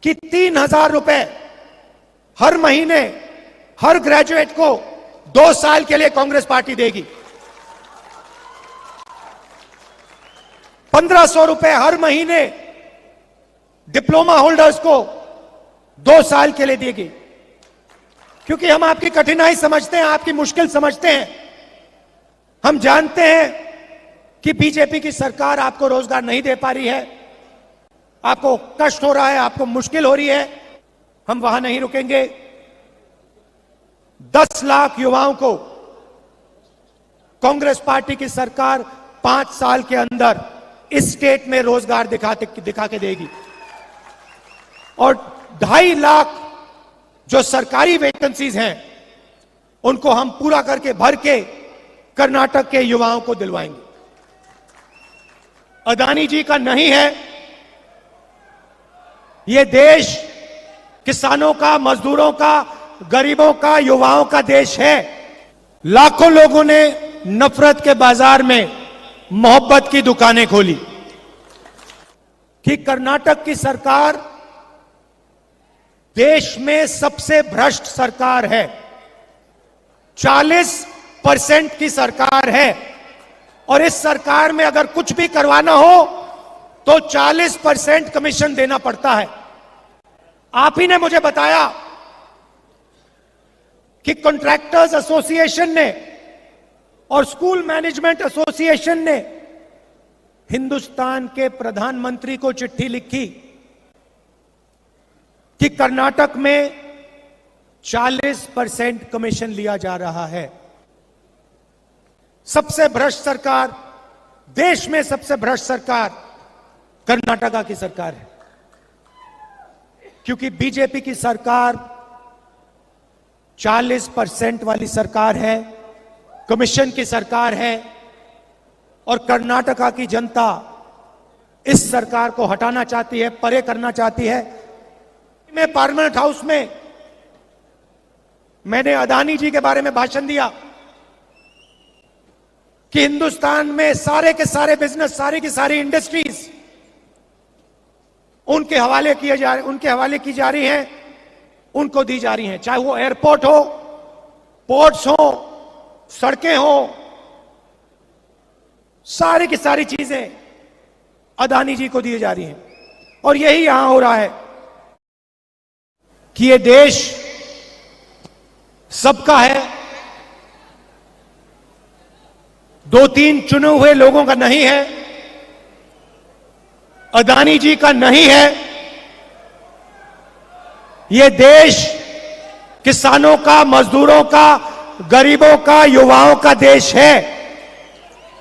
कि 3,000 रुपए हर महीने हर ग्रेजुएट को 2 साल के लिए कांग्रेस पार्टी देगी। 1,500 रुपए हर महीने डिप्लोमा होल्डर्स को 2 साल के लिए देगी। क्योंकि हम आपकी कठिनाई समझते हैं, आपकी मुश्किल समझते हैं। हम जानते हैं कि बीजेपी की सरकार आपको रोजगार नहीं दे पा रही है, आपको कष्ट हो रहा है, आपको मुश्किल हो रही है। हम वहां नहीं रुकेंगे। 10 लाख युवाओं को कांग्रेस पार्टी की सरकार 5 साल के अंदर इस स्टेट में रोजगार दिखा के देगी। और 2.5 लाख जो सरकारी वैकेंसीज हैं उनको हम पूरा करके भर के कर्नाटक के युवाओं को दिलवाएंगे। अदानी जी का नहीं है, यह देश किसानों का, मजदूरों का, गरीबों का, युवाओं का देश है। लाखों लोगों ने नफरत के बाजार में मोहब्बत की दुकानें खोली कि कर्नाटक की सरकार देश में सबसे भ्रष्ट सरकार है। 40% की सरकार है और इस सरकार में अगर कुछ भी करवाना हो तो 40% कमीशन देना पड़ता है। आप ही ने मुझे बताया कि कॉन्ट्रैक्टर्स एसोसिएशन ने और स्कूल मैनेजमेंट एसोसिएशन ने हिंदुस्तान के प्रधानमंत्री को चिट्ठी लिखी कि कर्नाटक में 40% कमीशन लिया जा रहा है। सबसे भ्रष्ट सरकार, देश में सबसे भ्रष्ट सरकार कर्नाटका की सरकार है। क्योंकि बीजेपी की सरकार 40% वाली सरकार है, कमीशन की सरकार है और कर्नाटका की जनता इस सरकार को हटाना चाहती है, परे करना चाहती है। मैं पार्लियामेंट हाउस में मैंने अदानी जी के बारे में भाषण दिया कि हिंदुस्तान में सारे के सारे बिजनेस, सारी की सारी इंडस्ट्रीज उनके हवाले की जा रही हैं, उनको दी जा रही हैं। चाहे वो एयरपोर्ट हो, पोर्ट्स हो, सड़कें हो, सारी की सारी चीजें अदानी जी को दी जा रही हैं। और यही यहां हो रहा है कि ये देश सबका है, 2-3 चुने हुए लोगों का नहीं है, अदानी जी का नहीं है। ये देश किसानों का, मजदूरों का, गरीबों का, युवाओं का देश है।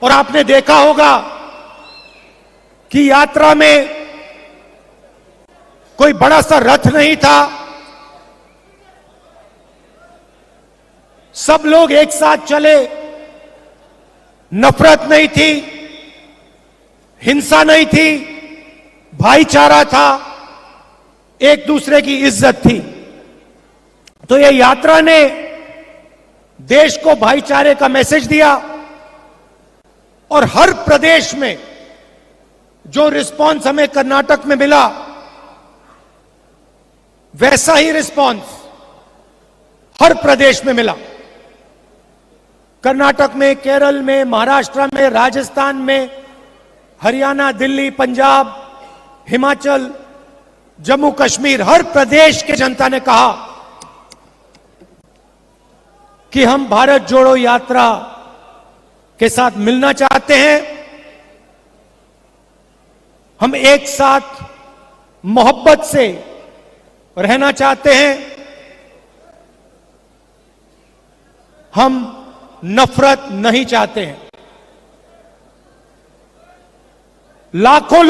और आपने देखा होगा कि यात्रा में कोई बड़ा सा रथ नहीं था, सब लोग एक साथ चले, नफरत नहीं थी, हिंसा नहीं थी, भाईचारा था, एक दूसरे की इज्जत थी। तो यह यात्रा ने देश को भाईचारे का मैसेज दिया और हर प्रदेश में जो रिस्पांस हमें कर्नाटक में मिला वैसा ही रिस्पांस हर प्रदेश में मिला। कर्नाटक में, केरल में, महाराष्ट्र में, राजस्थान में, हरियाणा, दिल्ली, पंजाब, हिमाचल, जम्मू कश्मीर, हर प्रदेश के जनता ने कहा कि हम भारत जोड़ो यात्रा के साथ मिलना चाहते हैं, हम एक साथ मोहब्बत से रहना चाहते हैं, हम नफरत नहीं चाहते हैं। लाखों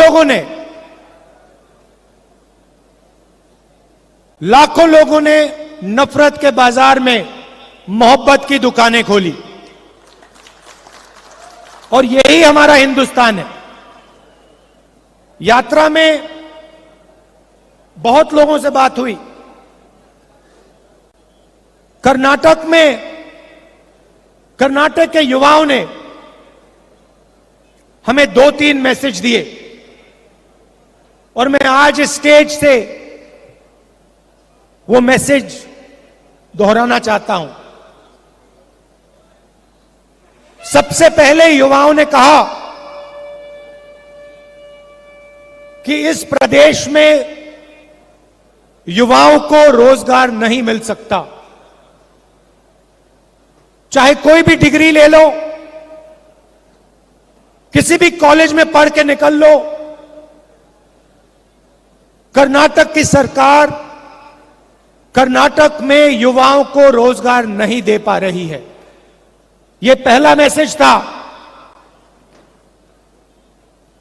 लोगों ने नफरत के बाजार में मोहब्बत की दुकानें खोली और यही हमारा हिंदुस्तान है। यात्रा में बहुत लोगों से बात हुई। कर्नाटक के युवाओं ने हमें 2-3 मैसेज दिए और मैं आज इस स्टेज से वो मैसेज दोहराना चाहता हूं। सबसे पहले युवाओं ने कहा कि इस प्रदेश में युवाओं को रोजगार नहीं मिल सकता। चाहे कोई भी डिग्री ले लो, किसी भी कॉलेज में पढ़ के निकल लो, कर्नाटक की सरकार कर्नाटक में युवाओं को रोजगार नहीं दे पा रही है। यह पहला मैसेज था।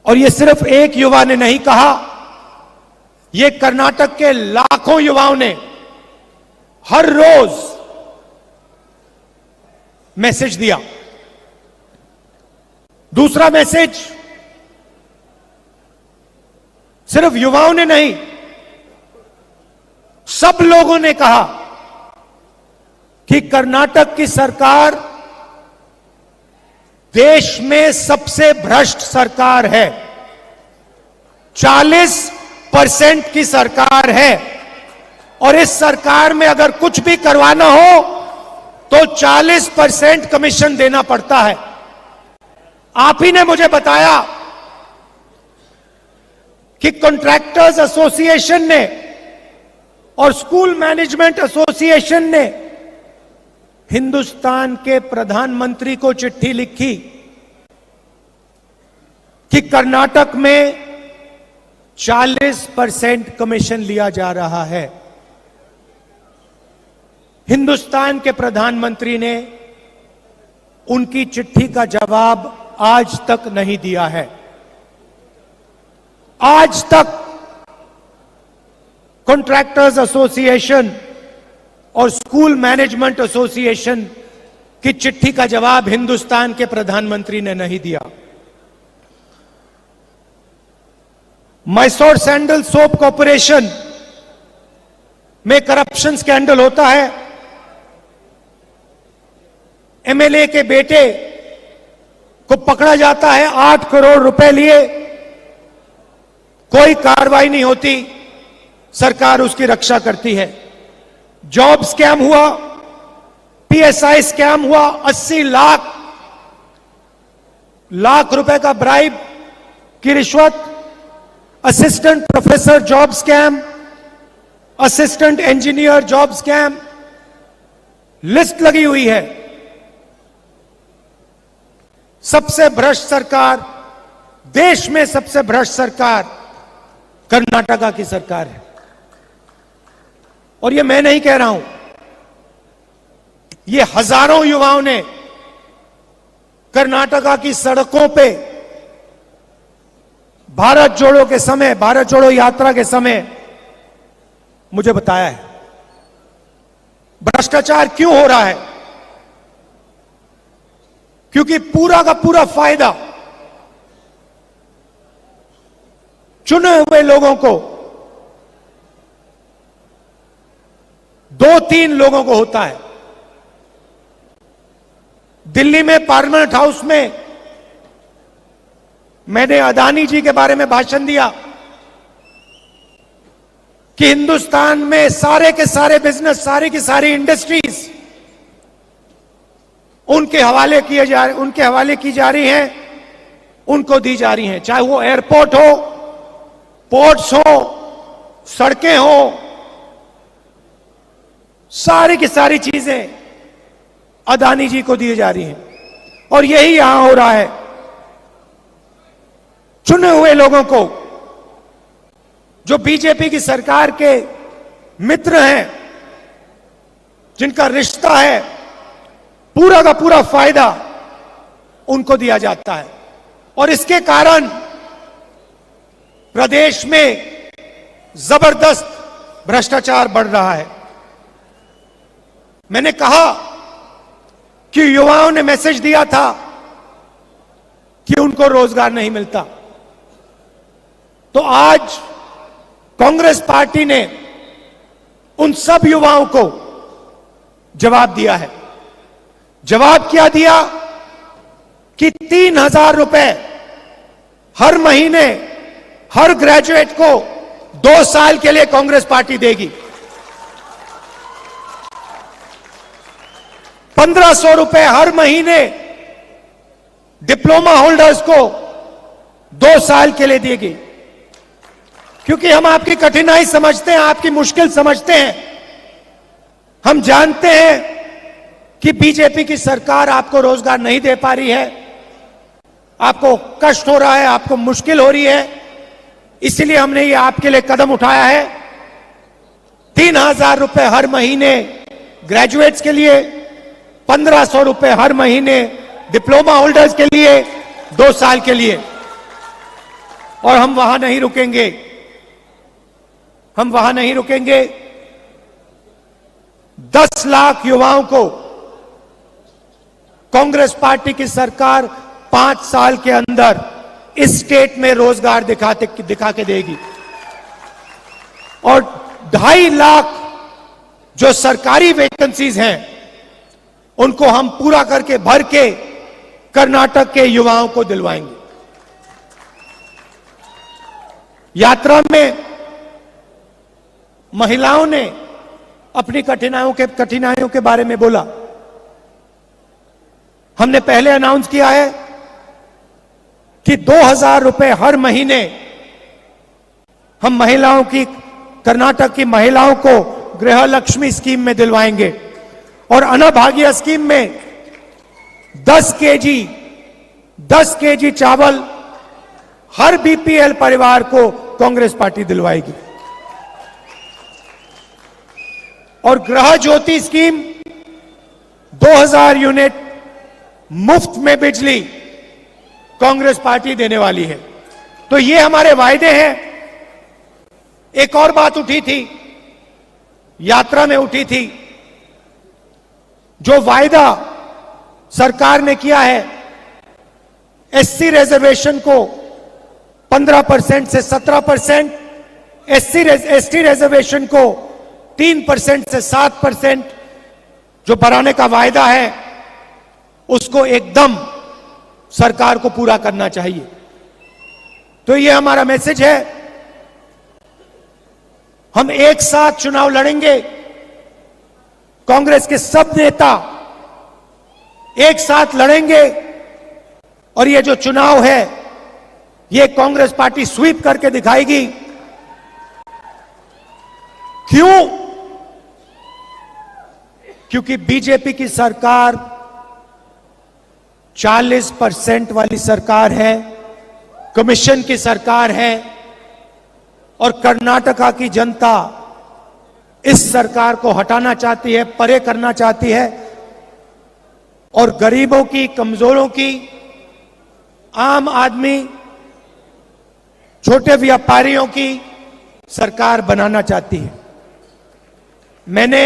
और यह सिर्फ एक युवा ने नहीं कहा, यह कर्नाटक के लाखों युवाओं ने हर रोज मैसेज दिया। दूसरा मैसेज सिर्फ युवाओं ने नहीं, सब लोगों ने कहा कि कर्नाटक की सरकार देश में सबसे भ्रष्ट सरकार है। 40% की सरकार है और इस सरकार में अगर कुछ भी करवाना हो तो 40% कमीशन देना पड़ता है। आप ही ने मुझे बताया कि कॉन्ट्रैक्टर्स एसोसिएशन ने और स्कूल मैनेजमेंट एसोसिएशन ने हिंदुस्तान के प्रधानमंत्री को चिट्ठी लिखी कि कर्नाटक में 40% कमीशन लिया जा रहा है। हिंदुस्तान के प्रधानमंत्री ने उनकी चिट्ठी का जवाब आज तक नहीं दिया है। आज तक कॉन्ट्रैक्टर्स एसोसिएशन और स्कूल मैनेजमेंट एसोसिएशन की चिट्ठी का जवाब हिंदुस्तान के प्रधानमंत्री ने नहीं दिया। मैसूर सैंडल सोप कॉर्पोरेशन में करप्शन स्कैंडल होता है। एमएलए के बेटे को पकड़ा जाता है, 8 करोड़ रुपए लिए, कोई कार्रवाई नहीं होती, सरकार उसकी रक्षा करती है। जॉब स्कैम हुआ, पीएसआई स्कैम हुआ, 80 लाख रुपए का ब्राइब की रिश्वत, assistant professor job scam, assistant engineer job scam, list लगी हुई है। सबसे भ्रष्ट सरकार, देश में सबसे भ्रष्ट सरकार कर्नाटका की सरकार है। और ये मैं नहीं कह रहा हूं, ये हजारों युवाओं ने कर्नाटका की सड़कों पे भारत जोड़ो के समय, भारत जोड़ो यात्रा के समय मुझे बताया है। भ्रष्टाचार क्यों हो रहा है? क्योंकि पूरा का पूरा फायदा चुने हुए लोगों को, 2-3 लोगों को होता है। दिल्ली में पार्लियामेंट हाउस में मैंने अदानी जी के बारे में भाषण दिया कि हिंदुस्तान में सारे के सारे बिजनेस, सारी की सारी इंडस्ट्रीज उनके हवाले की जा रही हैं, उनको दी जा रही हैं। चाहे वो एयरपोर्ट हो, पोर्ट्स हो, सड़कें हो, सारी की सारी चीजें अदानी जी को दी जा रही हैं। और यही यहां हो रहा है। चुने हुए लोगों को, जो बीजेपी की सरकार के मित्र हैं, जिनका रिश्ता है, पूरा का पूरा फायदा उनको दिया जाता है। और इसके कारण प्रदेश में जबरदस्त भ्रष्टाचार बढ़ रहा है। मैंने कहा कि युवाओं ने मैसेज दिया था कि उनको रोजगार नहीं मिलता, तो आज कांग्रेस पार्टी ने उन सब युवाओं को जवाब दिया है। जवाब क्या दिया कि 3,000 रुपए हर महीने हर ग्रेजुएट को 2 साल के लिए कांग्रेस पार्टी देगी। 1500 रुपए हर महीने डिप्लोमा होल्डर्स को 2 साल के लिए देगी, क्योंकि हम आपकी कठिनाई समझते हैं, आपकी मुश्किल समझते हैं। हम जानते हैं कि बीजेपी की सरकार आपको रोजगार नहीं दे पा रही है, आपको कष्ट हो रहा है, आपको मुश्किल हो रही है, इसलिए हमने ये आपके लिए कदम उठाया है। 3000 रुपए हर महीने ग्रेजुएट्स के लिए, 1500 रुपए हर महीने डिप्लोमा होल्डर्स के लिए, 2 साल के लिए। और हम वहां नहीं रुकेंगे, हम वहां नहीं रुकेंगे। 10 लाख युवाओं को कांग्रेस पार्टी की सरकार 5 साल के अंदर इस स्टेट में रोजगार दिखा के देगी। और 2.5 लाख जो सरकारी वैकेंसीज हैं उनको हम पूरा करके भर के कर्नाटक के युवाओं को दिलवाएंगे। यात्रा में महिलाओं ने अपनी कठिनाइयों के बारे में बोला। हमने पहले अनाउंस किया है कि 2000 रुपए हर महीने हम महिलाओं की, कर्नाटक की महिलाओं को गृह लक्ष्मी स्कीम में दिलवाएंगे। और अन्नभाग्य स्कीम में 10 केजी चावल हर बीपीएल परिवार को कांग्रेस पार्टी दिलवाएगी। और गृह ज्योति स्कीम 2000 यूनिट मुफ्त में बिजली कांग्रेस पार्टी देने वाली है। तो ये हमारे वायदे हैं। एक और बात उठी थी, यात्रा में उठी थी, जो वायदा सरकार ने किया है एससी रिजर्वेशन को 15% से 17%, एसटी रिजर्वेशन को 3% से 7% जो बढ़ाने का वायदा है उसको एकदम सरकार को पूरा करना चाहिए। तो ये हमारा मैसेज है। हम एक साथ चुनाव लड़ेंगे, कांग्रेस के सब नेता एक साथ लड़ेंगे और ये जो चुनाव है ये कांग्रेस पार्टी स्वीप करके दिखाएगी। क्यों? क्योंकि बीजेपी की सरकार 40% वाली सरकार है, कमीशन की सरकार है और कर्नाटका की जनता इस सरकार को हटाना चाहती है, परे करना चाहती है और गरीबों की, कमजोरों की, आम आदमी, छोटे व्यापारियों की सरकार बनाना चाहती है। मैंने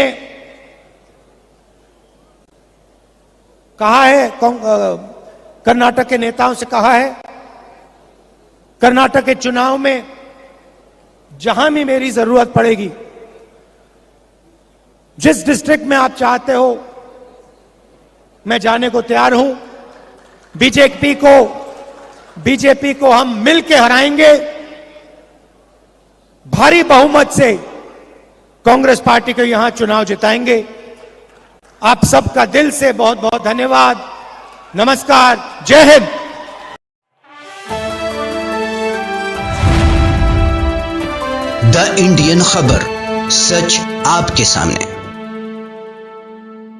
कहा है, कर्नाटक के नेताओं से कहा है, कर्नाटक के चुनाव में जहां भी मेरी जरूरत पड़ेगी, जिस डिस्ट्रिक्ट में आप चाहते हो मैं जाने को तैयार हूं। बीजेपी को हम मिलकर हराएंगे। भारी बहुमत से कांग्रेस पार्टी को यहां चुनाव जिताएंगे। आप सबका दिल से बहुत बहुत धन्यवाद। नमस्कार, जय हिंद। द इंडियन खबर, सच आपके सामने।